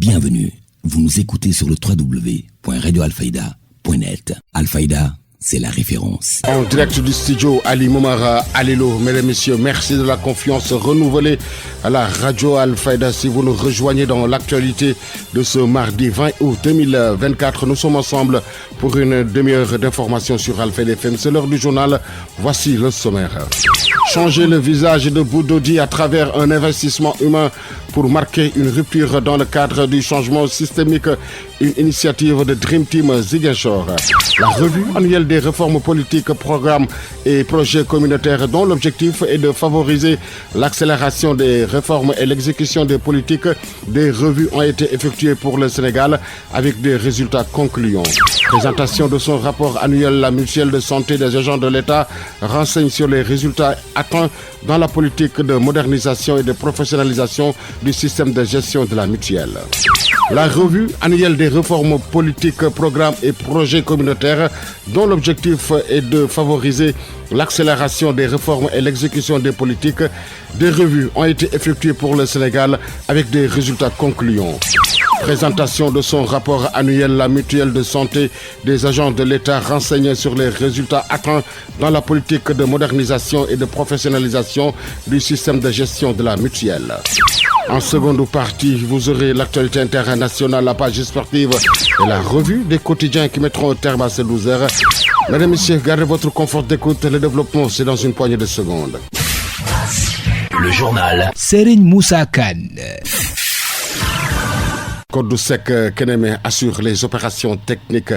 Bienvenue, vous nous écoutez sur le www.radioalfayda.net. Alfayda, c'est la référence. En direct du studio Ali Momara Alelo, mesdames et messieurs, merci de la confiance renouvelée à la radio Alfayda. Si vous nous rejoignez dans l'actualité de ce mardi 20 août 2024, nous sommes ensemble pour une demi-heure d'information sur Alfayda FM. C'est l'heure du journal, voici le sommaire. Changer le visage de Boudodi à travers un investissement humain pour marquer une rupture dans le cadre du changement systémique, une initiative de Dream Team Ziguinchor. La revue annuelle des réformes politiques, programmes et projets communautaires dont l'objectif est de favoriser l'accélération des réformes et l'exécution des politiques. Des revues ont été effectuées pour le Sénégal avec des résultats concluants. Présentation de son rapport annuel, la mutuelle de santé des agents de l'État renseigne sur les résultats atteints dans la politique de modernisation et de professionnalisation du système de gestion de la mutuelle. La revue annuelle des réformes politiques, programmes et projets communautaires dont l'objectif est de favoriser l'accélération des réformes et l'exécution des politiques. Des revues ont été effectuées pour le Sénégal avec des résultats concluants. Présentation de son rapport annuel, la mutuelle de santé des agents de l'État renseigne sur les résultats atteints dans la politique de modernisation et de professionnalisation du système de gestion de la mutuelle. En seconde partie, vous aurez l'actualité internationale, la page sportive et la revue des quotidiens qui mettront au terme à ces 12 heures. Mesdames et messieurs, gardez votre confort d'écoute. Le développement, c'est dans une poignée de secondes. Le journal Serigne Moussa Kane. Kodoussek Keneme assure les opérations techniques.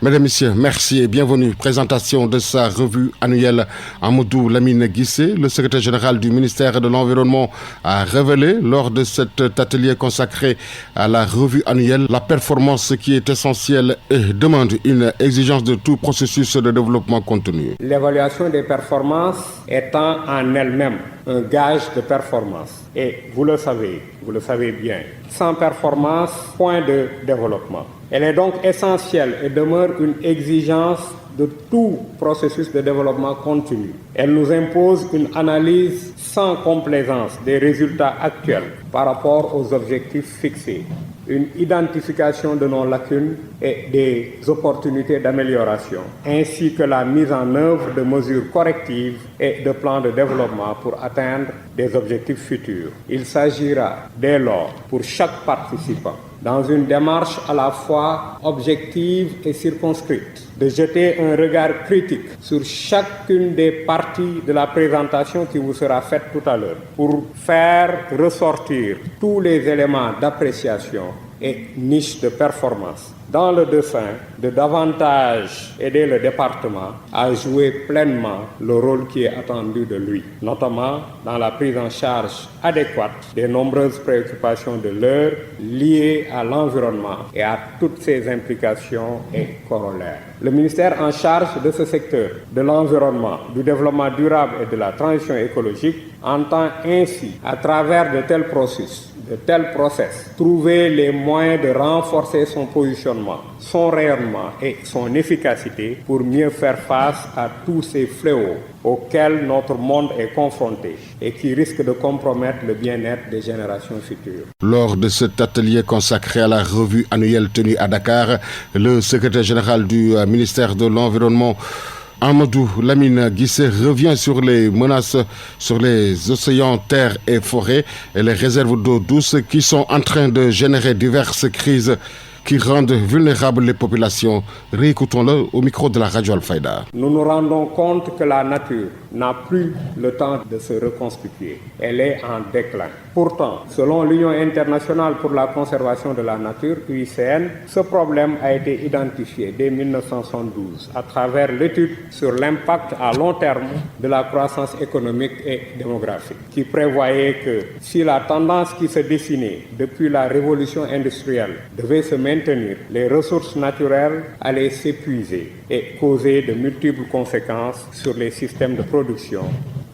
Mesdames et messieurs, merci et bienvenue. Présentation de sa revue annuelle. Amadou Lamine Guissé, le secrétaire général du ministère de l'Environnement, a révélé lors de cet atelier consacré à la revue annuelle la performance qui est essentielle et demande une exigence de tout processus de développement continu. L'évaluation des performances étant en elle-même un gage de performance. Et vous le savez bien, sans performance, point de développement. Elle est donc essentielle et demeure une exigence de tout processus de développement continu. Elle nous impose une analyse sans complaisance des résultats actuels par rapport aux objectifs fixés, une identification de nos lacunes et des opportunités d'amélioration, ainsi que la mise en œuvre de mesures correctives et de plans de développement pour atteindre des objectifs futurs. Il s'agira dès lors, pour chaque participant, dans une démarche à la fois objective et circonscrite, de jeter un regard critique sur chacune des parties de la présentation qui vous sera faite tout à l'heure, pour faire ressortir tous les éléments d'appréciation et niches de performance, dans le dessein de davantage aider le département à jouer pleinement le rôle qui est attendu de lui, notamment dans la prise en charge adéquate des nombreuses préoccupations de l'heure liées à l'environnement et à toutes ses implications et corollaires. Le ministère en charge de ce secteur, de l'environnement, du développement durable et de la transition écologique, entend ainsi, à travers de tels process, trouver les moyens de renforcer son positionnement, son rayonnement et son efficacité pour mieux faire face à tous ces fléaux auxquels notre monde est confronté et qui risquent de compromettre le bien-être des générations futures. Lors de cet atelier consacré à la revue annuelle tenue à Dakar, le secrétaire général du ministère de l'Environnement, Amadou Lamine Guissé, revient sur les menaces sur les océans, terres et forêts et les réserves d'eau douce qui sont en train de générer diverses crises qui rendent vulnérables les populations. Réécoutons-le au micro de la radio Alfayda. Nous nous rendons compte que la nature n'a plus le temps de se reconstituer. Elle est en déclin. Pourtant, selon l'Union internationale pour la conservation de la nature, UICN, ce problème a été identifié dès 1972 à travers l'étude sur l'impact à long terme de la croissance économique et démographique, qui prévoyait que si la tendance qui se dessinait depuis la révolution industrielle devait se maintenir, les ressources naturelles allaient s'épuiser et causer de multiples conséquences sur les systèmes de production,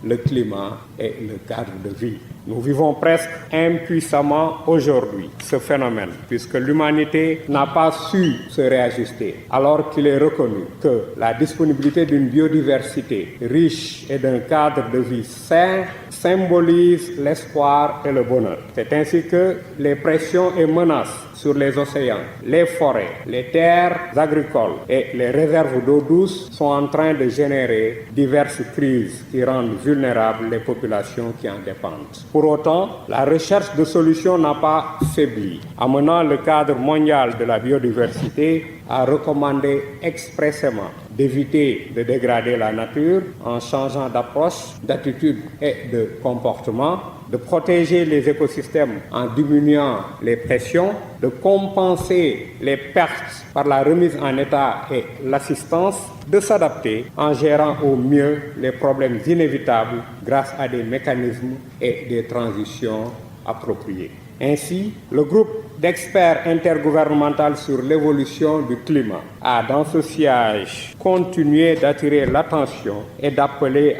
le climat et le cadre de vie. Nous vivons presque impuissamment aujourd'hui ce phénomène, puisque l'humanité n'a pas su se réajuster, alors qu'il est reconnu que la disponibilité d'une biodiversité riche et d'un cadre de vie sain symbolise l'espoir et le bonheur. C'est ainsi que les pressions et menaces sur les océans, les forêts, les terres agricoles et les réserves d'eau douce sont en train de générer diverses crises qui rendent vulnérables les populations qui en dépendent. Pour autant, la recherche de solutions n'a pas faibli, amenant le cadre mondial de la biodiversité à recommander expressément d'éviter de dégrader la nature en changeant d'approche, d'attitude et de comportement, de protéger les écosystèmes en diminuant les pressions, de compenser les pertes par la remise en état et l'assistance, de s'adapter en gérant au mieux les problèmes inévitables grâce à des mécanismes et des transitions appropriées. Ainsi, le groupe d'experts intergouvernemental sur l'évolution du climat a, dans ce sillage, continué d'attirer l'attention et d'appeler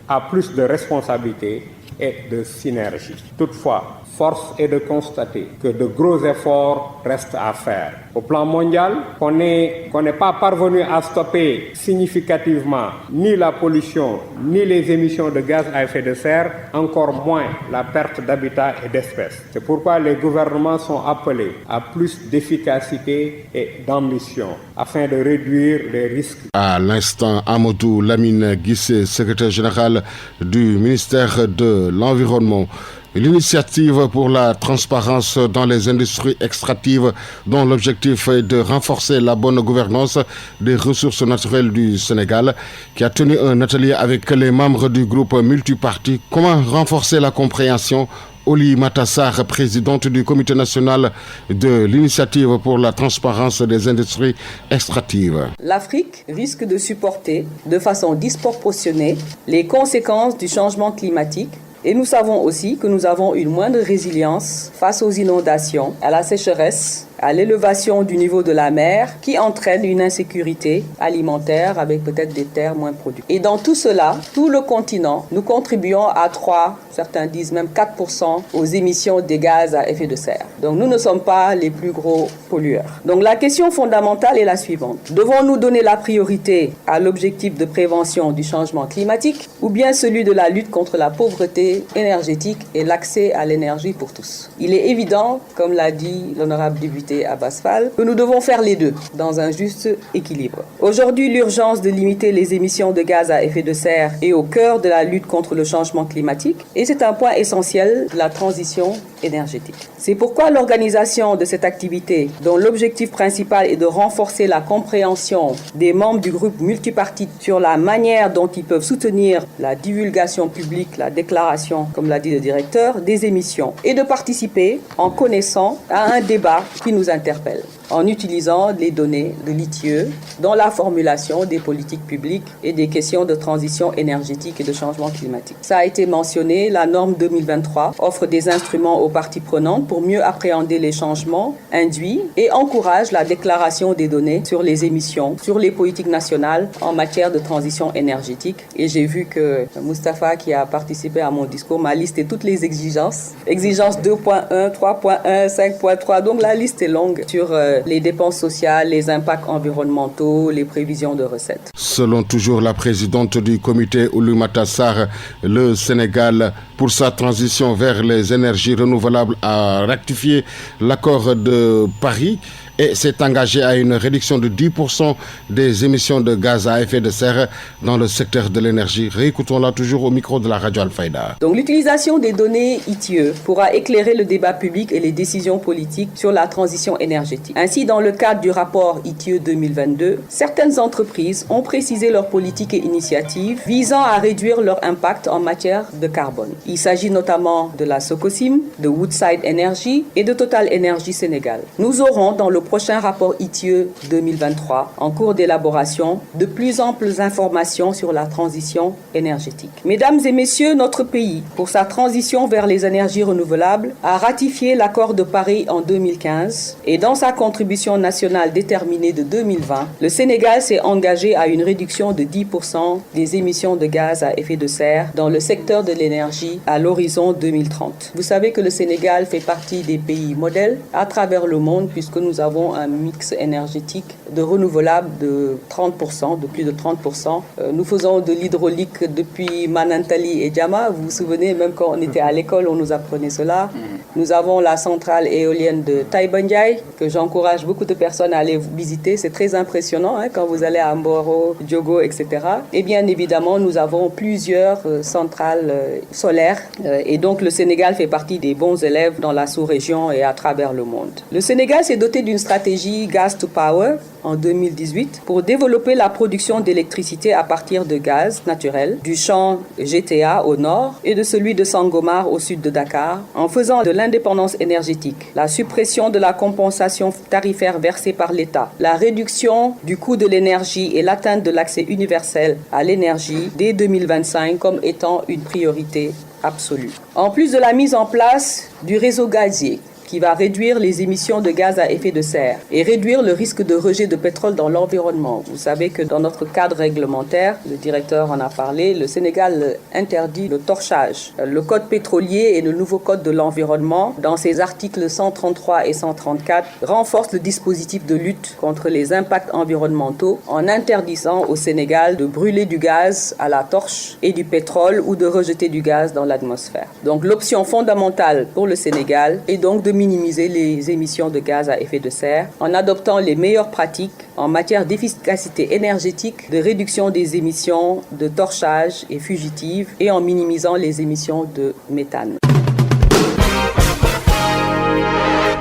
à plus de responsabilité et de synergie. Toutefois, force est de constater que de gros efforts restent à faire. Au plan mondial, qu'on n'est pas parvenu à stopper significativement ni la pollution, ni les émissions de gaz à effet de serre, encore moins la perte d'habitat et d'espèces. C'est pourquoi les gouvernements sont appelés à plus d'efficacité et d'ambition afin de réduire les risques. À l'instant, Amadou Lamine Guissé, secrétaire général du ministère de l'Environnement. L'initiative pour la transparence dans les industries extractives, dont l'objectif est de renforcer la bonne gouvernance des ressources naturelles du Sénégal, qui a tenu un atelier avec les membres du groupe multiparti. Comment renforcer la compréhension? Oli Matassar, présidente du comité national de l'initiative pour la transparence des industries extractives. L'Afrique risque de supporter de façon disproportionnée les conséquences du changement climatique. Et nous savons aussi que nous avons une moindre résilience face aux inondations, à la sécheresse, à l'élévation du niveau de la mer qui entraîne une insécurité alimentaire avec peut-être des terres moins productives. Et dans tout cela, tout le continent, nous contribuons à 3, certains disent même 4% aux émissions des gaz à effet de serre. Donc nous ne sommes pas les plus gros pollueurs. Donc la question fondamentale est la suivante. Devons-nous donner la priorité à l'objectif de prévention du changement climatique ou bien celui de la lutte contre la pauvreté énergétique et l'accès à l'énergie pour tous? Il est évident, comme l'a dit l'honorable député Abbas Fall, que nous devons faire les deux dans un juste équilibre. Aujourd'hui, l'urgence de limiter les émissions de gaz à effet de serre est au cœur de la lutte contre le changement climatique et c'est un point essentiel de la transition énergétique. C'est pourquoi l'organisation de cette activité, dont l'objectif principal est de renforcer la compréhension des membres du groupe multipartite sur la manière dont ils peuvent soutenir la divulgation publique, la déclaration, comme l'a dit le directeur, des émissions et de participer en connaissant à un débat qui nous interpelle en utilisant les données de l'ITIE dans la formulation des politiques publiques et des questions de transition énergétique et de changement climatique. Ça a été mentionné, la norme 2023 offre des instruments aux parties prenantes pour mieux appréhender les changements induits et encourage la déclaration des données sur les émissions, sur les politiques nationales en matière de transition énergétique. Et j'ai vu que Moustapha, qui a participé à mon discours, m'a listé toutes les exigences. Exigences 2.1, 3.1, 5.3, donc la liste est longue sur les dépenses sociales, les impacts environnementaux, les prévisions de recettes. Selon toujours la présidente du comité Oulimata Sarr, le Sénégal, pour sa transition vers les énergies renouvelables, a rectifié l'accord de Paris et s'est engagé à une réduction de 10% des émissions de gaz à effet de serre dans le secteur de l'énergie. Réécoutons-la toujours au micro de la radio Al-Fayda. Donc l'utilisation des données ITIE pourra éclairer le débat public et les décisions politiques sur la transition énergétique. Ainsi, dans le cadre du rapport ITIE 2022, certaines entreprises ont précisé leurs politiques et initiatives visant à réduire leur impact en matière de carbone. Il s'agit notamment de la Socosim, de Woodside Energy et de Total Energy Sénégal. Nous aurons dans le prochain rapport ITIE 2023, en cours d'élaboration, de plus amples informations sur la transition énergétique. Mesdames et messieurs, notre pays, pour sa transition vers les énergies renouvelables, a ratifié l'accord de Paris en 2015 et dans sa contribution nationale déterminée de 2020, le Sénégal s'est engagé à une réduction de 10% des émissions de gaz à effet de serre dans le secteur de l'énergie à l'horizon 2030. Vous savez que le Sénégal fait partie des pays modèles à travers le monde puisque nous avons un mix énergétique de renouvelables de 30%, de plus de 30%. Nous faisons de l'hydraulique depuis Manantali et Diama. Vous vous souvenez, même quand on était à l'école, on nous apprenait cela. Nous avons la centrale éolienne de Taïbandiaï, que j'encourage beaucoup de personnes à aller visiter. C'est très impressionnant quand vous allez à Mboro, Diogo, etc. Et bien évidemment, nous avons plusieurs centrales solaires. Et donc, le Sénégal fait partie des bons élèves dans la sous-région et à travers le monde. Le Sénégal s'est doté d'une stratégie Gas to Power en 2018 pour développer la production d'électricité à partir de gaz naturel du champ GTA au nord et de celui de Sangomar au sud de Dakar, en faisant de l'indépendance énergétique, la suppression de la compensation tarifaire versée par l'État, la réduction du coût de l'énergie et l'atteinte de l'accès universel à l'énergie dès 2025 comme étant une priorité absolue. En plus de la mise en place du réseau gazier, qui va réduire les émissions de gaz à effet de serre et réduire le risque de rejet de pétrole dans l'environnement. Vous savez que dans notre cadre réglementaire, le directeur en a parlé, le Sénégal interdit le torchage. Le code pétrolier et le nouveau code de l'environnement, dans ses articles 133 et 134, renforcent le dispositif de lutte contre les impacts environnementaux en interdisant au Sénégal de brûler du gaz à la torche et du pétrole ou de rejeter du gaz dans l'atmosphère. Donc l'option fondamentale pour le Sénégal est donc de minimiser les émissions de gaz à effet de serre en adoptant les meilleures pratiques en matière d'efficacité énergétique, de réduction des émissions de torchage et fugitives et en minimisant les émissions de méthane.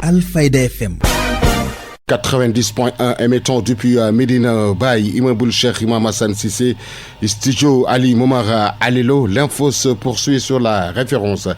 Alfayda FM 90.1 émettant depuis Medina Baye, Immeuble Cheikh Imam Hassan Cissé, studio Ali Momara Alelo. L'info se poursuit sur la référence.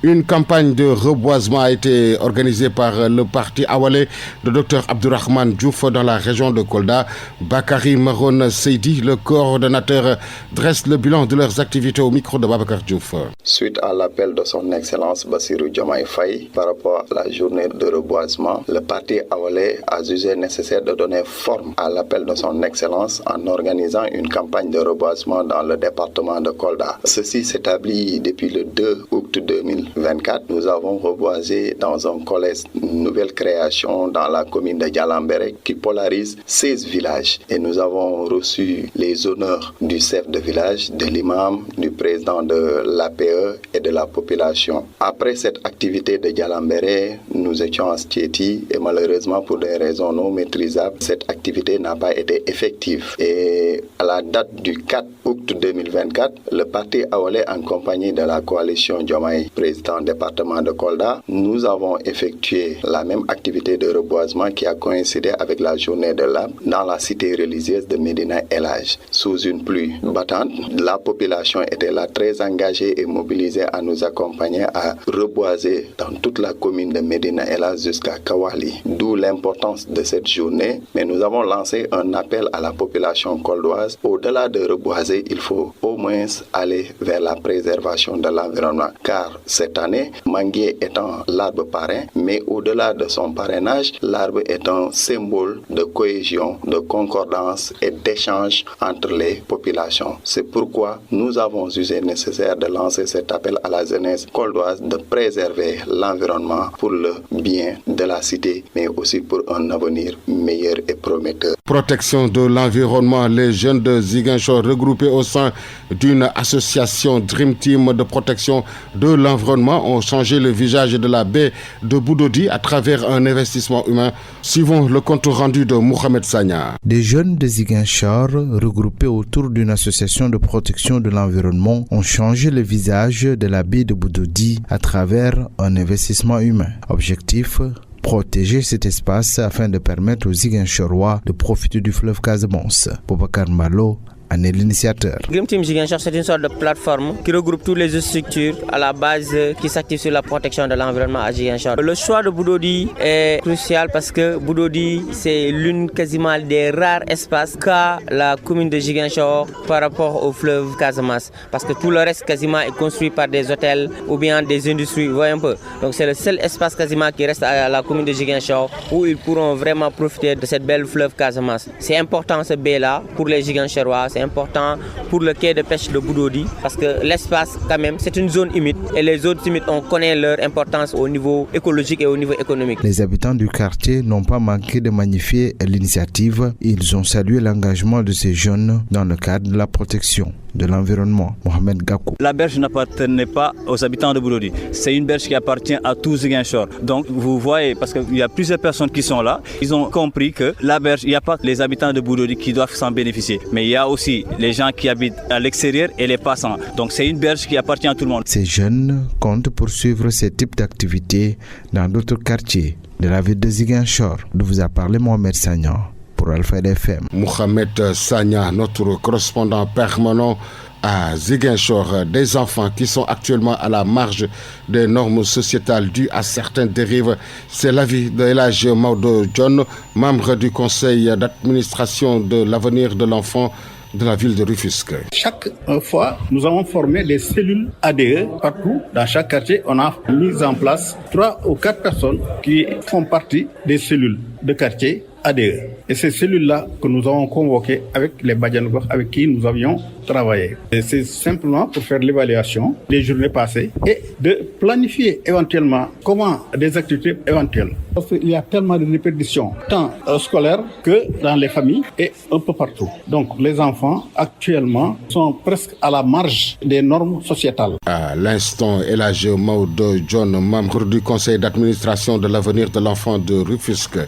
Une campagne de reboisement a été organisée par le parti Awalé de Dr Abdourahmane Diouf dans la région de Kolda. Bakary Maron Seydi, le coordonnateur, dresse le bilan de leurs activités au micro de Babacar Diouf. Suite à l'appel de son Excellence Bassirou Diomaye Faye par rapport à la journée de reboisement, le parti Awalé a jugé nécessaire de donner forme à l'appel de son Excellence en organisant une campagne de reboisement dans le département de Kolda. Ceci s'établit depuis le 2 août 2024. Nous avons reboisé dans un collège nouvelle création dans la commune de Dialambéré qui polarise 16 villages. Et nous avons reçu les honneurs du chef de village, de l'imam, du président de l'APE et de la population. Après cette activité de Dialambéré, nous étions à Stieti et malheureusement pour des raisons non maîtrisables, cette activité n'a pas été effective. Et à la date du 4 août 2024, le parti Awalé en compagnie de la coalition Diomaye, président département de Kolda, nous avons effectué la même activité de reboisement qui a coïncidé avec la journée de l'arbre dans la cité religieuse de Médina El Hadj. Sous une pluie battante, la population était là très engagée et mobilisée à nous accompagner à reboiser dans toute la commune de Médina El Hadj jusqu'à Kawali. D'où l'importance de cette journée, mais nous avons lancé un appel à la population coldoise. Au-delà de reboiser, il faut au moins aller vers la préservation de l'environnement, car cette année, manguier étant l'arbre parrain, mais au-delà de son parrainage, l'arbre est un symbole de cohésion, de concordance et d'échange entre les populations. C'est pourquoi nous avons jugé nécessaire de lancer cet appel à la jeunesse coldoise de préserver l'environnement pour le bien de la cité, mais aussi pour un avenir meilleur et prometteur. Protection de l'environnement, les jeunes de Ziguinchor regroupés au sein d'une association Dream Team de protection de l'environnement ont changé le visage de la baie de Boudodi à travers un investissement humain. Suivons le compte rendu de Mohamed Sagna. Des jeunes de Ziguinchor regroupés autour d'une association de protection de l'environnement ont changé le visage de la baie de Boudodi à travers un investissement humain. Objectif: protéger cet espace afin de permettre aux Ziguinchorois de profiter du fleuve Casamance. Boubacar Malo en est l'initiateur. Green Team Ziguinchor, c'est une sorte de plateforme qui regroupe toutes les structures à la base qui s'activent sur la protection de l'environnement à Ziguinchor. Le choix de Budodi est crucial parce que Budodi, c'est l'une quasiment des rares espaces qu'a la commune de Ziguinchor par rapport au fleuve Casamance. Parce que tout le reste quasiment est construit par des hôtels ou bien des industries, vous voyez un peu. Donc c'est le seul espace quasiment qui reste à la commune de Ziguinchor où ils pourront vraiment profiter de cette belle fleuve Casamance. C'est important ce baie-là pour les Ziguinchorois, c'est important pour le quai de pêche de Budodi parce que l'espace quand même c'est une zone humide et les zones humides on connaît leur importance au niveau écologique et au niveau économique. Les habitants du quartier n'ont pas manqué de magnifier l'initiative. Ils ont salué l'engagement de ces jeunes dans le cadre de la protection de l'environnement. Mohamed Gakou. La berge n'appartenait pas aux habitants de Budodi. C'est une berge qui appartient à tout Ziguinchor. Donc vous voyez, parce qu'il y a plusieurs personnes qui sont là, ils ont compris que la berge, il n'y a pas que les habitants de Budodi qui doivent s'en bénéficier, mais il y a aussi les gens qui habitent à l'extérieur et les passants. Donc c'est une berge qui appartient à tout le monde. Ces jeunes comptent poursuivre ce type d'activité dans d'autres quartiers de la ville de Ziguinchor, d'où vous a parlé Mohamed Sagnan pour Alfayda FM. Mohamed Sagnan, notre correspondant permanent à Ziguinchor, des enfants qui sont actuellement à la marge des normes sociétales dues à certaines dérives. C'est l'avis de El Hadj Maodo John, membre du conseil d'administration de l'avenir de l'enfant de la ville de Rufisque. Chaque fois, nous avons formé des cellules ADE partout. Dans chaque quartier, on a mis en place 3 ou 4 personnes qui font partie des cellules de quartier ADE. Et ces cellules-là que nous avons convoquées avec les Badianougor avec qui nous avions travaillé. Et c'est simplement pour faire l'évaluation des journées passées et de planifier éventuellement comment des activités éventuelles. Parce qu'il y a tellement de répétitions, tant scolaires que dans les familles et un peu partout. Donc les enfants actuellement sont presque à la marge des normes sociétales. À l'instant, El Hadj Maodo John, membre du conseil d'administration de l'avenir de l'enfant de Rufisque.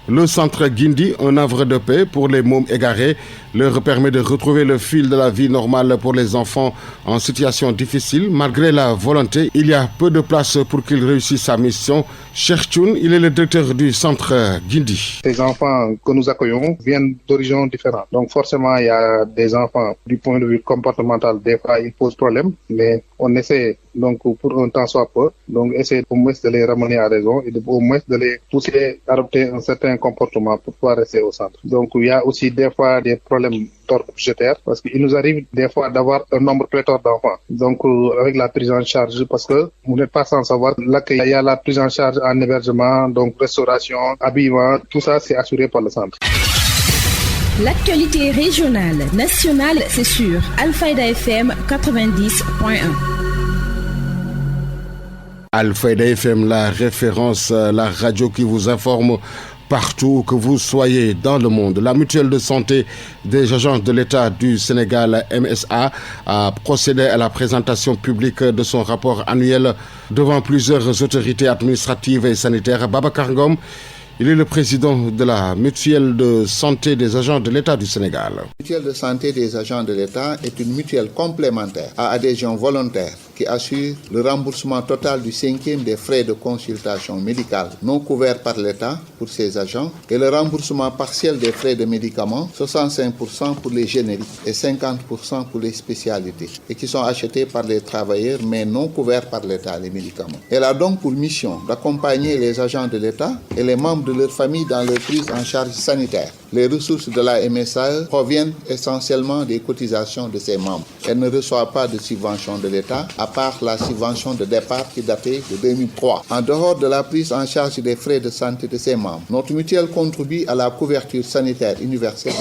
Le centre Guindi, un havre de paix pour les mômes égarés, leur permet de retrouver le fil de la vie normale pour les enfants en situation difficile. Malgré la volonté, il y a peu de place pour qu'ils réussissent sa mission. Cheikh Thioune, il est le directeur du centre Guindi. Les enfants que nous accueillons viennent d'origines différentes. Donc forcément, il y a des enfants du point de vue comportemental, des fois ils posent problème, mais on essaie donc pour un temps soit peu, donc essayer au moins de les ramener à raison et au moins de les pousser à adopter un certain comportement pour pouvoir rester au centre. Donc il y a aussi des fois des problèmes d'ordre budgétaire parce qu'il nous arrive des fois d'avoir un nombre pléthore d'enfants. Donc avec la prise en charge, parce que vous n'êtes pas sans savoir, l'accueil, il y a la prise en charge en hébergement, donc restauration, habillement, tout ça c'est assuré par le centre. L'actualité régionale, nationale, c'est sur Alfayda FM 90.1. Alfayda FM, la référence, la radio qui vous informe partout où que vous soyez dans le monde. La mutuelle de santé des agents de l'État du Sénégal, MSA, a procédé à la présentation publique de son rapport annuel devant plusieurs autorités administratives et sanitaires. Babacar Ngom, il est le président de la mutuelle de santé des agents de l'État du Sénégal. La mutuelle de santé des agents de l'État est une mutuelle complémentaire à adhésion volontaire qui assure le remboursement total du 5e des frais de consultation médicale non couverts par l'État pour ses agents et le remboursement partiel des frais de médicaments, 65% pour les génériques et 50% pour les spécialités et qui sont achetés par les travailleurs mais non couverts par l'État, les médicaments. Elle a donc pour mission d'accompagner les agents de l'État et les membres de leur famille dans leur prise en charge sanitaire. Les ressources de la MSAE proviennent essentiellement des cotisations de ses membres. Elle ne reçoit pas de subvention de l'État, à part la subvention de départ qui datait de 2003. En dehors de la prise en charge des frais de santé de ses membres, notre mutuelle contribue à la couverture sanitaire universelle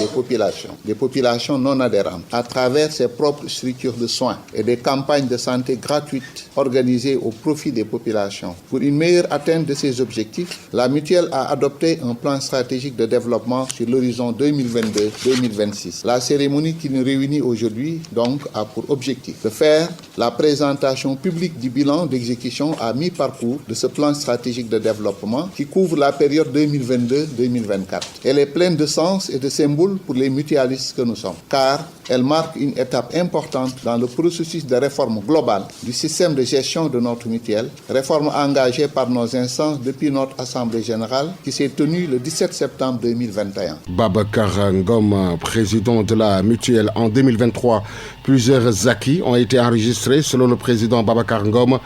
des populations non adhérentes, à travers ses propres structures de soins et des campagnes de santé gratuites organisées au profit des populations. Pour une meilleure atteinte de ces objectifs, la mutuelle a adopté un plan stratégique de développement sur l'horizon 2022-2026. La cérémonie qui nous réunit aujourd'hui donc a pour objectif de faire la présentation présentation publique du bilan d'exécution à mi-parcours de ce plan stratégique de développement qui couvre la période 2022-2024. Elle est pleine de sens et de symboles pour les mutualistes que nous sommes, car elle marque une étape importante dans le processus de réforme globale du système de gestion de notre mutuelle, réforme engagée par nos instances depuis notre Assemblée générale qui s'est tenue le 17 septembre 2021. Babacar Ngom, président de la mutuelle en 2023, plusieurs acquis ont été enregistrés selon le président Babacar Ngom.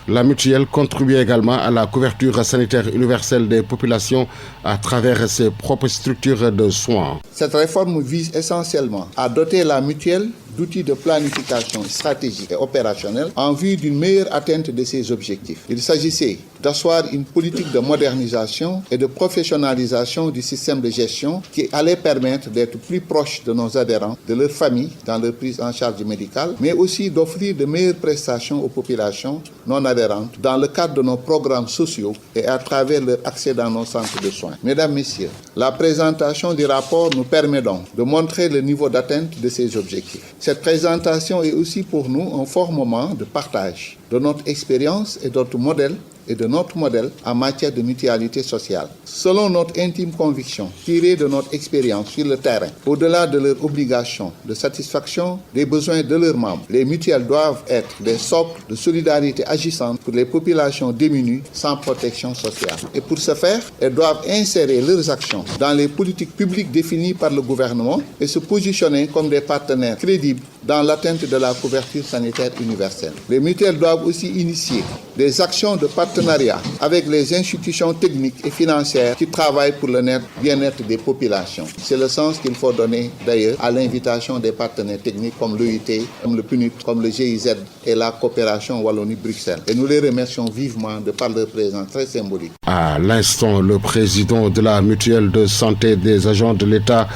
La mutuelle contribue également à la couverture sanitaire universelle des populations à travers ses propres structures de soins. Cette réforme vise essentiellement à doter la mutuelle d'outils de planification stratégique et opérationnelle en vue d'une meilleure atteinte de ses objectifs. Il s'agissait d'asseoir une politique de modernisation et de professionnalisation du système de gestion qui allait permettre d'être plus proche de nos adhérents, de leurs familles dans leur prise en charge médicale, mais aussi d'offrir de meilleures prestations aux populations non adhérentes dans le cadre de nos programmes sociaux et à travers leur accès dans nos centres de soins. Mesdames, Messieurs, la présentation du rapport nous permet donc de montrer le niveau d'atteinte de ces objectifs. Cette présentation est aussi pour nous un fort moment de partage de notre expérience et de notre modèle en matière de mutualité sociale. Selon notre intime conviction, tirée de notre expérience sur le terrain, au-delà de leurs obligations de satisfaction des besoins de leurs membres, les mutuelles doivent être des socles de solidarité agissantes pour les populations démunies sans protection sociale. Et pour ce faire, elles doivent insérer leurs actions dans les politiques publiques définies par le gouvernement et se positionner comme des partenaires crédibles dans l'atteinte de la couverture sanitaire universelle. Les mutuelles doivent aussi initier des actions de partenariat avec les institutions techniques et financières qui travaillent pour le bien-être des populations. C'est le sens qu'il faut donner d'ailleurs à l'invitation des partenaires techniques comme l'OIT, comme le PNUD, comme le GIZ et la coopération Wallonie-Bruxelles. Et nous les remercions vivement de par leur présence très symbolique. À l'instant, le président de la mutuelle de santé des agents de l'État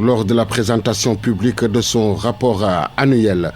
lors de la présentation publique de son rapport annuel.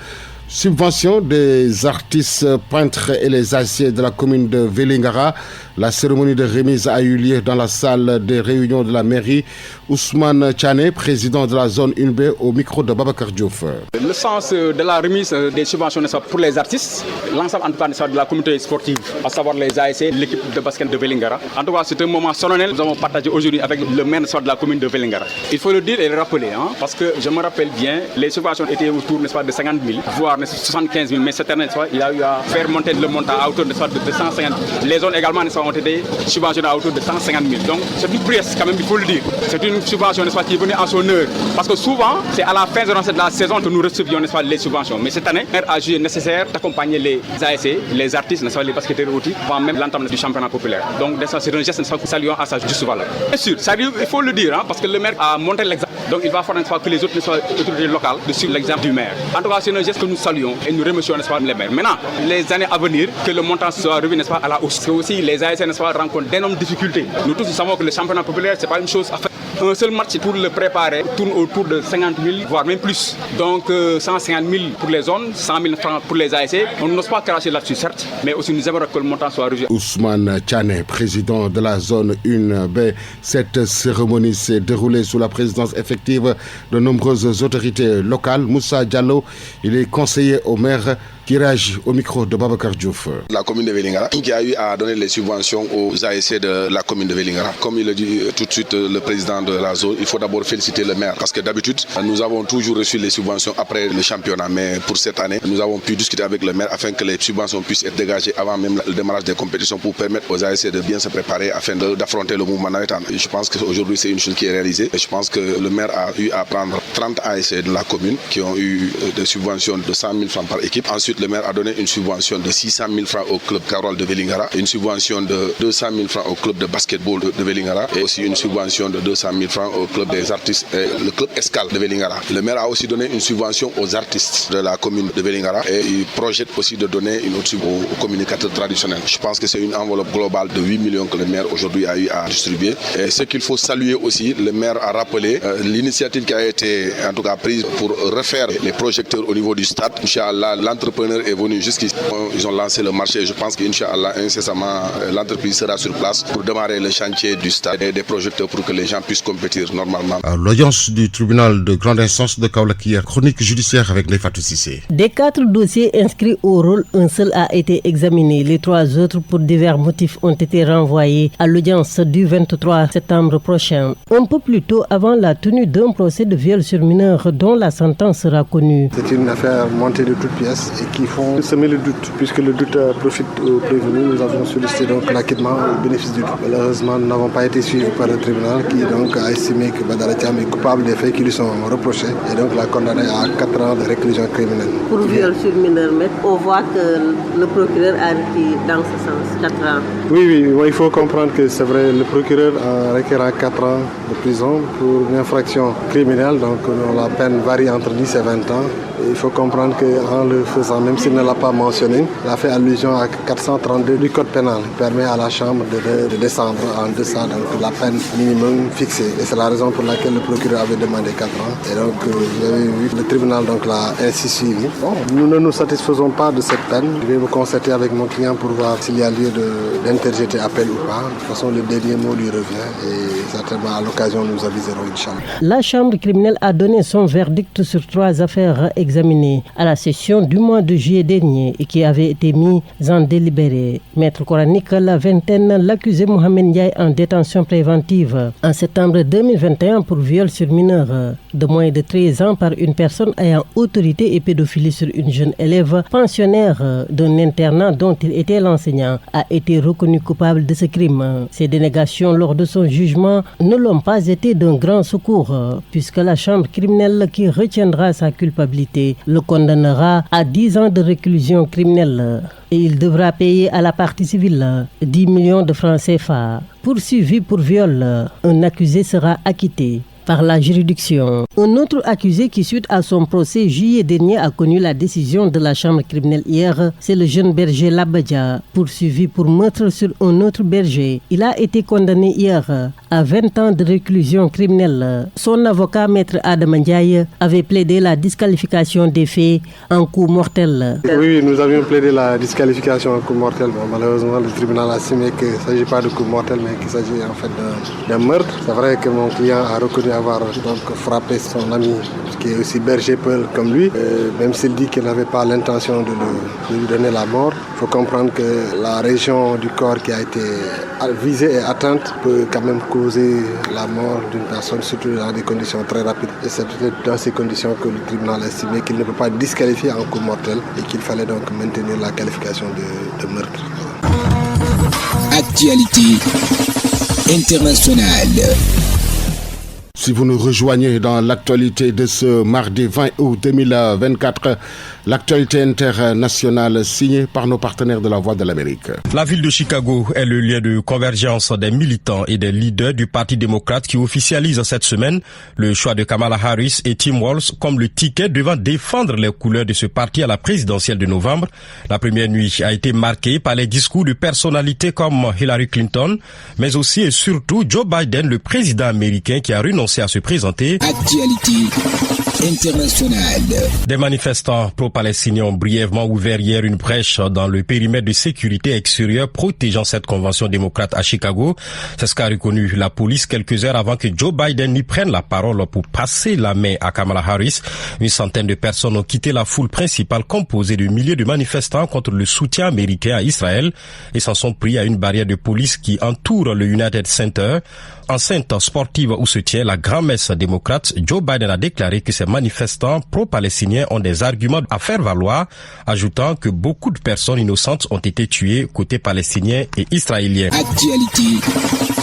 Subvention des artistes peintres et les aciers de la commune de Vélingara. La cérémonie de remise a eu lieu dans la salle des réunions de la mairie. Ousmane Tchane, président de la zone 1B, au micro de Babacar Diouf. Le sens de la remise des subventions pour les artistes, l'ensemble de la communauté sportive, à savoir les ASC, l'équipe de basket de Vélingara. En tout cas, c'est un moment solennel que nous avons partagé aujourd'hui avec le maire de la commune de Vélingara. Il faut le dire et le rappeler, parce que je me rappelle bien, les subventions étaient autour de 50 000, voire 75 000, mais cette année, il a eu à faire monter le montant à hauteur de 250 000. Les zones également ont été subventionnées à hauteur de 150 000. Donc c'est une prouesse quand même, il faut le dire. C'est une subvention qui est venue en son heure. Parce que souvent, c'est à la fin de la saison que nous recevions les subventions. Mais cette année, il a jugé nécessaire d'accompagner les ASC, les artistes, les basketteurs aussi, avant même l'entame du championnat populaire. Donc c'est un geste que nous saluons à sa juste valeur. Bien sûr, il faut le dire, parce que le maire a montré l'exemple. Donc il va falloir que les autres autorités locales suivent l'exemple du maire. En tout cas, c'est un geste que nous saluons et nous remercions les maires. Maintenant, les années à venir, que le montant soit revu à la hausse. Parce que aussi les ASC rencontrent d'énormes difficultés. Nous tous nous savons que le championnat populaire, ce n'est pas une chose à faire. Un seul match pour le préparer tourne autour de 50 000, voire même plus. Donc 150 000 pour les zones, 100 000 francs pour les ASC. On n'ose pas cracher là-dessus, certes, mais aussi nous aimerions que le montant soit revu. Ousmane Tchane, président de la zone 1B. Cette cérémonie s'est déroulée sous la présidence effective de nombreuses autorités locales. Moussa Diallo, il est conseiller au maire qui réagit au micro de Babacar Diouf. La commune de Vélingara qui a eu à donner les subventions aux ASC de la commune de Vélingara. Comme il le dit tout de suite le président de la zone, il faut d'abord féliciter le maire parce que d'habitude nous avons toujours reçu les subventions après le championnat, mais pour cette année nous avons pu discuter avec le maire afin que les subventions puissent être dégagées avant même le démarrage des compétitions pour permettre aux ASC de bien se préparer afin d'affronter le mouvement navétane. Je pense qu'aujourd'hui c'est une chose qui est réalisée et je pense que le maire a eu à prendre 30 ASC de la commune qui ont eu des subventions de 100 000 francs par équipe. Ensuite le maire a donné une subvention de 600 000 francs au club Carole de Vélingara, une subvention de 200 000 francs au club de basketball de Vélingara et aussi une subvention de 200 000 francs au club des artistes, le club Escale de Vélingara. Le maire a aussi donné une subvention aux artistes de la commune de Vélingara et il projette aussi de donner une autre subvention aux communicateurs traditionnels. Je pense que c'est une enveloppe globale de 8 millions que le maire aujourd'hui a eu à distribuer. Et ce qu'il faut saluer aussi, le maire a rappelé l'initiative qui a été en tout cas prise pour refaire les projecteurs au niveau du stade. Inch'Allah, l'entrepreneur l'entrepreneur est venu jusqu'ici. Ils ont lancé le marché. Je pense qu'Inch'Allah, incessamment, l'entreprise sera sur place pour démarrer le chantier du stade et des projecteurs pour que les gens puissent compétir normalement. L'audience du tribunal de grande instance de Kaolack hier, chronique judiciaire avec Nefatou Cissé. Des 4 dossiers inscrits au rôle, un seul a été examiné. Les 3 autres, pour divers motifs, ont été renvoyés à l'audience du 23 septembre prochain. Un peu plus tôt, avant la tenue d'un procès de viol sur mineur dont la sentence sera connue. C'est une affaire montée de toutes pièces et qui font semer le doute. Puisque le doute profite aux prévenus, nous avons sollicité donc l'acquittement au bénéfice du doute. Malheureusement, nous n'avons pas été suivis par le tribunal qui donc a estimé que Badara Thiam est coupable des faits qui lui sont reprochés et donc l'a condamné à 4 ans de réclusion criminelle. Pour viol sur mineur, on voit que le procureur a requis dans ce sens 4 ans. Oui, il faut comprendre que c'est vrai, le procureur a requéré 4 ans de prison pour une infraction criminelle, donc la peine varie entre 10 et 20 ans. Et il faut comprendre qu'en le faisant, même s'il ne l'a pas mentionné, il a fait allusion à 432 du code pénal, qui permet à la Chambre de descendre en deçà de la peine minimum fixée. Et c'est la raison pour laquelle le procureur avait demandé 4 ans. Et donc, vous avez vu, le tribunal donc, l'a ainsi suivi. Bon, nous ne nous satisfaisons pas de cette peine. Je vais me concerter avec mon client pour voir s'il y a lieu d'interjeter appel ou pas. De toute façon, le dernier mot lui revient et certainement à l'occasion, nous aviserons, Inch'Allah. La Chambre criminelle a donné son verdict sur 3 affaires examinées à la session du mois de juillet dernier et qui avaient été mises en délibéré. Maître coranique, la vingtaine, l'accusé Mohamed Ndiaye en détention préventive en septembre 2021 pour viol sur mineur de moins de 13 ans par une personne ayant autorité et pédophilie sur une jeune élève pensionnaire d'un internat dont il était l'enseignant, a été reconnu coupable de ce crime. Ces dénégations lors de son jugement ne l'ont pas été d'un grand secours puisque la chambre criminelle qui retiendra sa culpabilité le condamnera à 10 ans de réclusion criminelle et il devra payer à la partie civile 10 millions de francs CFA. Poursuivi pour viol, un accusé sera acquitté par la juridiction. Un autre accusé qui, suite à son procès juillet dernier, a connu la décision de la chambre criminelle hier, c'est le jeune berger Labadja, poursuivi pour meurtre sur un autre berger. Il a été condamné hier à 20 ans de réclusion criminelle. Son avocat, maître Adam Ndiaye, avait plaidé la disqualification des faits en coup mortel. Oui, nous avions plaidé la disqualification en coup mortel. Bon, malheureusement, le tribunal a estimé qu'il ne s'agit pas de coup mortel, mais qu'il s'agit en fait d'un meurtre. C'est vrai que mon client a reconnu avoir donc frappé son ami qui est aussi berger peul comme lui, même s'il dit qu'il n'avait pas l'intention de lui donner la mort. Il faut comprendre que la région du corps qui a été visée et atteinte peut quand même causer la mort d'une personne, surtout dans des conditions très rapides. Et c'est peut-être dans ces conditions que le tribunal a estimé qu'il ne peut pas disqualifier en coup mortel et qu'il fallait donc maintenir la qualification de meurtre. Actualité internationale. Si vous nous rejoignez dans l'actualité de ce mardi 20 août 2024, l'actualité internationale signée par nos partenaires de la Voix de l'Amérique. La ville de Chicago est le lieu de convergence des militants et des leaders du Parti démocrate qui officialise cette semaine le choix de Kamala Harris et Tim Walz comme le ticket devant défendre les couleurs de ce parti à la présidentielle de novembre. La première nuit a été marquée par les discours de personnalités comme Hillary Clinton, mais aussi et surtout Joe Biden, le président américain qui a renoncé à se présenter. Actualité internationale. Des manifestants pro-palestiniens ont brièvement ouvert hier une brèche dans le périmètre de sécurité extérieure protégeant cette convention démocrate à Chicago. C'est ce qu'a reconnu la police quelques heures avant que Joe Biden n'y prenne la parole pour passer la main à Kamala Harris. Une centaine de personnes ont quitté la foule principale composée de milliers de manifestants contre le soutien américain à Israël et s'en sont pris à une barrière de police qui entoure le United Center. Enceinte sportive où se tient la grand-messe démocrate, Joe Biden a déclaré que ces manifestants pro-palestiniens ont des arguments à faire valoir, ajoutant que beaucoup de personnes innocentes ont été tuées côté palestinien et israélien. Actualité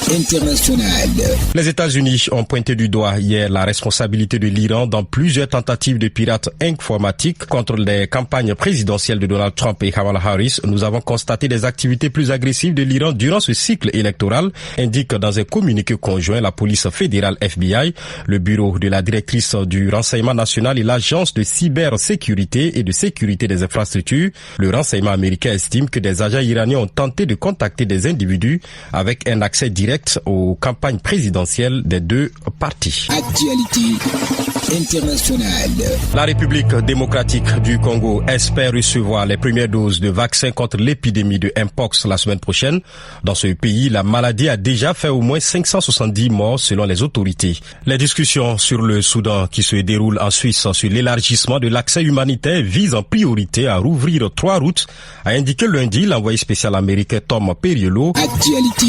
internationale. Les États-Unis ont pointé du doigt hier la responsabilité de l'Iran dans plusieurs tentatives de pirates informatiques contre les campagnes présidentielles de Donald Trump et Kamala Harris. Nous avons constaté des activités plus agressives de l'Iran durant ce cycle électoral, indique dans un communiqué conjoint la police fédérale FBI. Le bureau de la directrice du renseignement renseignement national et l'agence de cybersécurité et de sécurité des infrastructures. Le renseignement américain estime que des agents iraniens ont tenté de contacter des individus avec un accès direct aux campagnes présidentielles des deux partis. Actualité internationale. La République démocratique du Congo espère recevoir les premières doses de vaccins contre l'épidémie de Mpox la semaine prochaine. Dans ce pays, la maladie a déjà fait au moins 570 morts selon les autorités. Les discussions sur le Soudan qui se déroulent en Suisse sur l'élargissement de l'accès humanitaire visent en priorité à rouvrir 3 routes, a indiqué lundi l'envoyé spécial américain Tom Perriello. Actualité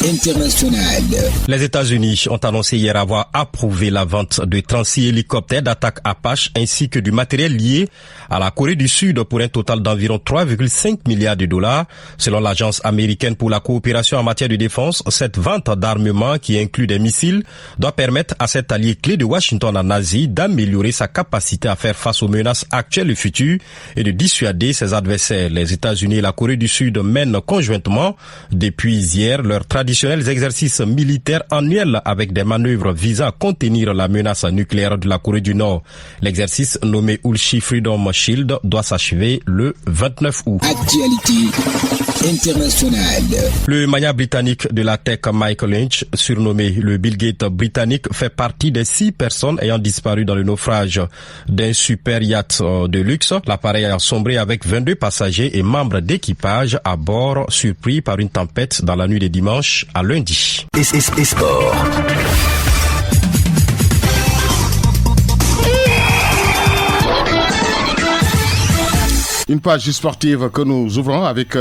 internationale. Les États-Unis ont annoncé hier avoir approuvé la vente de 36 hélicoptères d'attaque Apache ainsi que du matériel lié à la Corée du Sud pour un total d'environ 3,5 milliards de dollars. Selon l'agence américaine pour la coopération en matière de défense, cette vente d'armement qui inclut des missiles doit permettre à cet allié clé de Washington en Asie d'améliorer sa capacité à faire face aux menaces actuelles et futures et de dissuader ses adversaires. Les États-Unis et la Corée du Sud mènent conjointement depuis hier leurs traditionnels exercices militaires annuels avec des manœuvres visant à contenir la menace nucléaire de la Corée du Nord. L'exercice nommé Ulchi Freedom Shield doit s'achever le 29 août. Actualité internationale. Le mania britannique de la tech Mike Lynch, surnommé le Bill Gates britannique, fait partie des 6 personnes ayant disparu dans le naufrage d'un super yacht de luxe. L'appareil a sombré avec 22 passagers et membres d'équipage à bord, surpris par une tempête dans la nuit de dimanche à lundi. Et sport. Une page sportive que nous ouvrons avec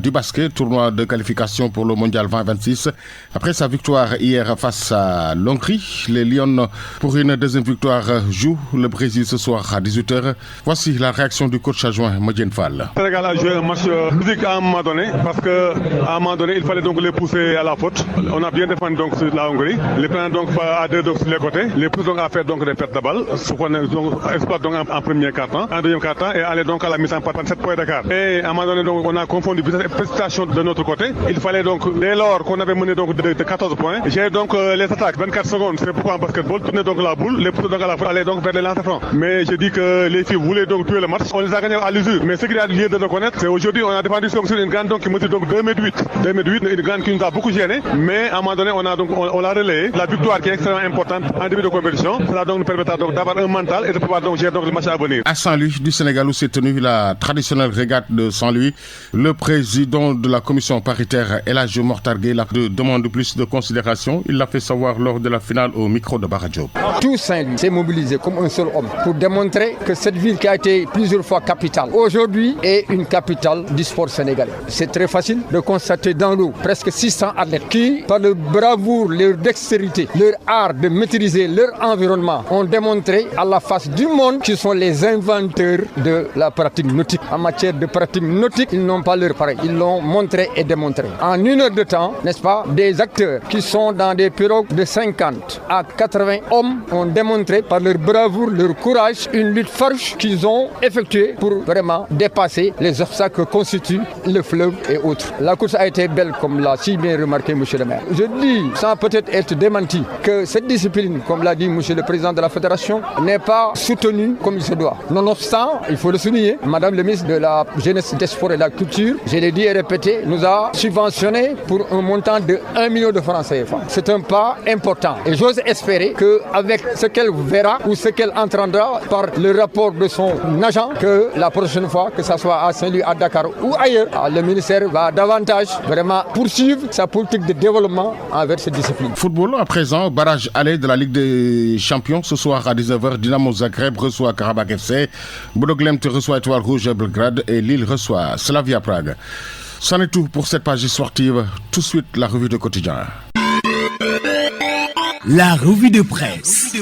du basket, tournoi de qualification pour le Mondial 2026. Après sa victoire hier face à l'Hongrie, les Lions, pour une deuxième victoire, jouent le Brésil ce soir à 18h. Voici la réaction du coach adjoint Modjen Fall. Le Sénégal a joué un match physique à un moment donné, parce qu'à un moment donné, il fallait donc les pousser à la faute. On a bien défendu donc sur la Hongrie, les prenant donc à 2 donc sur les côtés, les poussent donc à faire donc des pertes de balles, ce qu'on exploite donc en premier quart-temps, en deuxième quart-temps, et aller donc à la mise en 7 points d'écart. Et à un moment donné, donc, on a confondu vitesse et précipitation de notre côté. Il fallait donc, dès lors qu'on avait mené donc de 14 points, j'ai donc les attaques, 24 secondes, c'est pourquoi en basketball, tourner donc la boule, les pousser donc à la fois, aller donc vers les lancers francs. Mais j'ai dit que les filles voulaient donc tuer le match. On les a gagnés à l'usure. Mais ce qu'il y a lieu de reconnaître, c'est aujourd'hui, on a défendu sur une grande donc, qui mesure donc 2,8 m, une grande qui nous a beaucoup gêné. Mais à un moment donné, on l'a relayé. La victoire qui est extrêmement importante en début de compétition, cela donc nous permettra donc d'avoir un mental et de pouvoir donc gérer donc le match à venir. À Saint-Louis du Sénégal, où s'est tenue la traditionnelle régate de Saint-Louis, le président de la commission paritaire, Elhadji Mokhtar Gueye, demande plus de considération. Il l'a fait savoir lors de la finale au micro de Bara Diop. Tout Saint-Louis s'est mobilisé comme un seul homme pour démontrer que cette ville qui a été plusieurs fois capitale, aujourd'hui est une capitale du sport sénégalais. C'est très facile de constater dans l'eau presque 600 athlètes qui, par leur bravoure, leur dextérité, leur art de maîtriser leur environnement, ont démontré à la face du monde qu'ils sont les inventeurs de la pratique nautique. En matière de pratique nautique, ils n'ont pas leur pareil. Ils l'ont montré et démontré. En 1 heure de temps, n'est-ce pas, des acteurs qui sont dans des pirogues de 50 à 80 hommes ont démontré par leur bravoure, leur courage, une lutte farouche qu'ils ont effectuée pour vraiment dépasser les obstacles que constituent le fleuve et autres. La course a été belle, comme l'a si bien remarqué M. le maire. Je dis, sans peut-être être démenti, que cette discipline, comme l'a dit M. le président de la fédération, n'est pas soutenue comme il se doit. Nonobstant, il faut le souligner, Madame le ministre de la Jeunesse, des Sports et de la Culture, je l'ai dit et répété, nous a subventionné pour un montant de 1 million de francs CFA. C'est un pas important. Et j'ose espérer qu'avec ce qu'elle verra ou ce qu'elle entendra par le rapport de son agent, que la prochaine fois, que ce soit à Saint-Louis, à Dakar ou ailleurs, le ministère va davantage vraiment poursuivre sa politique de développement envers cette discipline. Football à présent, barrage aller de la Ligue des Champions. Ce soir à 19h, Dynamo Zagreb reçoit Karabakh FC, Bodo Glimt reçoit Étoile Rouge Belgrade et Lille reçoit Slavia Prague. C'en est tout pour cette page sportive. Tout de suite, la revue de quotidien. La revue de presse.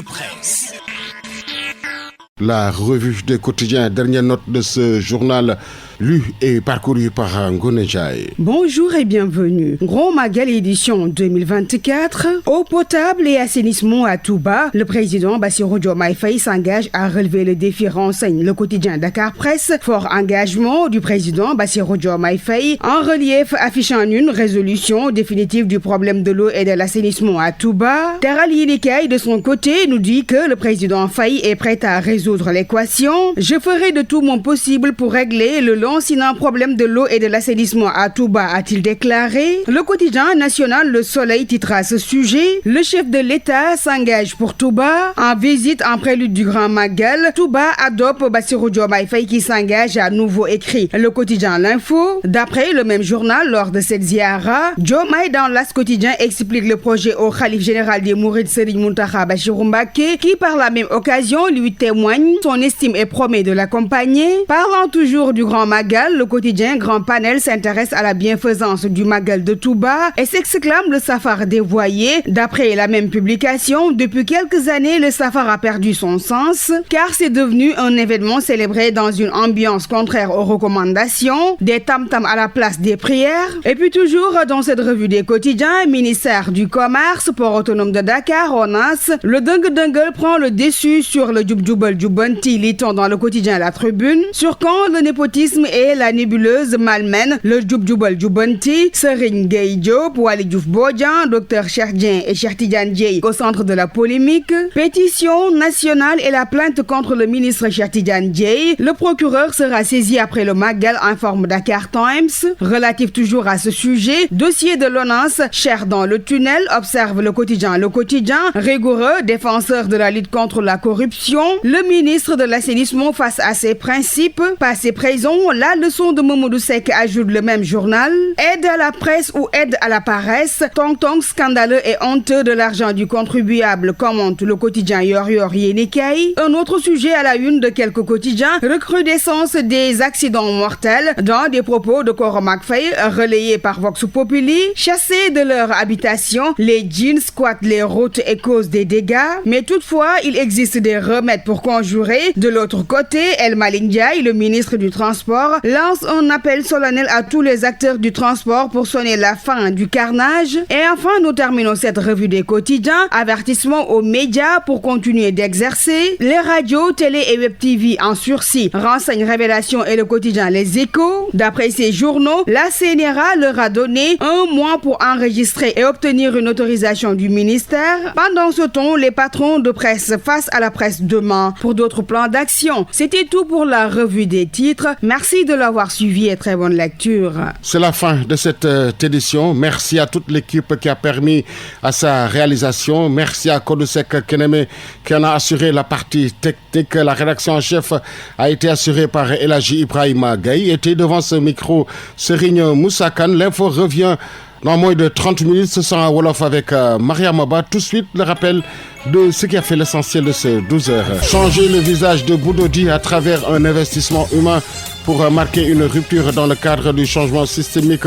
La revue de quotidien, dernière note de ce journal. lu et parcouru par Ngonejaï. Bonjour et bienvenue. Grand Magal édition 2024. Eau potable et assainissement à Touba. Le président Bassirou Diomaye Faye s'engage à relever le défi, renseigne le quotidien Dakar Presse. Fort engagement du président Bassirou Diomaye Faye en relief affichant une résolution définitive du problème de l'eau et de l'assainissement à Touba. Teral Yénikay de son côté nous dit que le président Faye est prêt à résoudre l'équation. Je ferai de tout mon possible pour régler le lancinant problème de l'eau et de l'assainissement à Touba, a-t-il déclaré. Le quotidien national Le Soleil titre à ce sujet: le chef de l'État s'engage pour Touba. En visite en prélude du Grand Magal, Touba adopte Bassirou Diomaye Faye qui s'engage à nouveau, écrit le quotidien L'Info. D'après le même journal, lors de cette ziara, Diomaye dans l'As quotidien explique le projet au khalife général des Mourides Serigne Mountakha Bachirou Mbacké, qui par la même occasion lui témoigne son estime et promet de l'accompagner. Parlant toujours du Grand Magal, le quotidien Grand Panel s'intéresse à la bienfaisance du Magal de Touba et s'exclame le safar dévoyé. D'après la même publication, depuis quelques années, le safar a perdu son sens car c'est devenu un événement célébré dans une ambiance contraire aux recommandations, des tam-tams à la place des prières. Et puis toujours dans cette revue des quotidiens, ministère du Commerce, port autonome de Dakar, ONAS, le dingue-dingue prend le dessus sur le djoub-djoubal djoubanti, lit-on dans le quotidien La Tribune. Sur quand le népotisme et la nébuleuse malmène le djoub-djoubal djoubanti, Serigne Gueye Diop, Waly Diouf Bodian, Dr Cheikh Dieng et Cheikh Tidiane Dièye au centre de la polémique. Pétition nationale et la plainte contre le ministre Cheikh Tidiane Dièye. Le procureur sera saisi après le Magal, informe Dakar Times. Relatif toujours à ce sujet, dossier de l'ONAS, cher dans le tunnel, observe le quotidien. Le quotidien, rigoureux, défenseur de la lutte contre la corruption. Le ministre de l'assainissement face à ses principes, passé présent, la leçon de Mamadou Seck, ajoute le même journal. Aide à la presse ou aide à la paresse, tong-tong scandaleux et honteux de l'argent du contribuable, commente le quotidien Yor Yénikay. Un autre sujet à la une de quelques quotidiens, recrudescence des accidents mortels dans des propos de Koro Mac Faye relayés par Vox Populi. Chassés de leur habitation, les djinns squattent les routes et causent des dégâts, mais toutefois il existe des remèdes pour conjurer. De l'autre côté, El Malick Ndiaye, le ministre du Transport, lance un appel solennel à tous les acteurs du transport pour sonner la fin du carnage. Et enfin, nous terminons cette revue des quotidiens. Avertissement aux médias pour continuer d'exercer. Les radios, télé et web TV en sursis, renseigne Révélation et le quotidien Les Échos. D'après ces journaux, la CNRA leur a donné 1 mois pour enregistrer et obtenir une autorisation du ministère. Pendant ce temps, les patrons de presse face à la presse demain pour d'autres plans d'action. C'était tout pour la revue des titres. Merci de l'avoir suivi et très bonne lecture. C'est la fin de cette édition. Merci à toute l'équipe qui a permis à sa réalisation. Merci à Kodosek Keneme qui en a assuré la partie technique. La rédaction en chef a été assurée par Elhaji Ibrahima Gaye. Était devant ce micro Serigne Moussa Kane. L'info revient dans moins de 30 minutes. Ce sera en Wolof avec Maria Maba. Tout de suite, le rappel de ce qui a fait l'essentiel de ces 12 heures. Changer le visage de Boudaudi à travers un investissement humain pour marquer une rupture dans le cadre du changement systémique,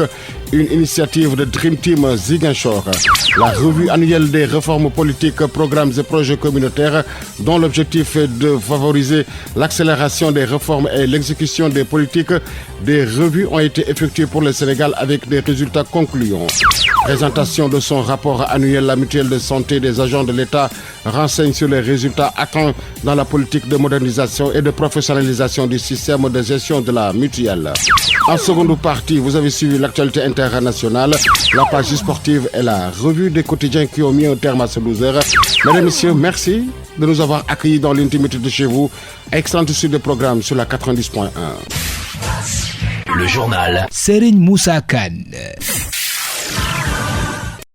une initiative de Dream Team Ziguinchor. La revue annuelle des réformes politiques, programmes et projets communautaires dont l'objectif est de favoriser l'accélération des réformes et l'exécution des politiques. Des revues ont été effectuées pour le Sénégal avec des résultats concluants. Présentation de son rapport annuel, la mutuelle de santé des agents de l'État renseigne sur les résultats atteints dans la politique de modernisation et de professionnalisation du système de gestion de la mutuelle. En seconde partie, vous avez suivi l'actualité internationale, la page sportive et la revue des quotidiens qui ont mis un terme à ce 12 heures. Mesdames et messieurs, merci de nous avoir accueillis dans l'intimité de chez vous. Excellente suite de programme sur la 90.1. Le journal Serigne Moussa Kane.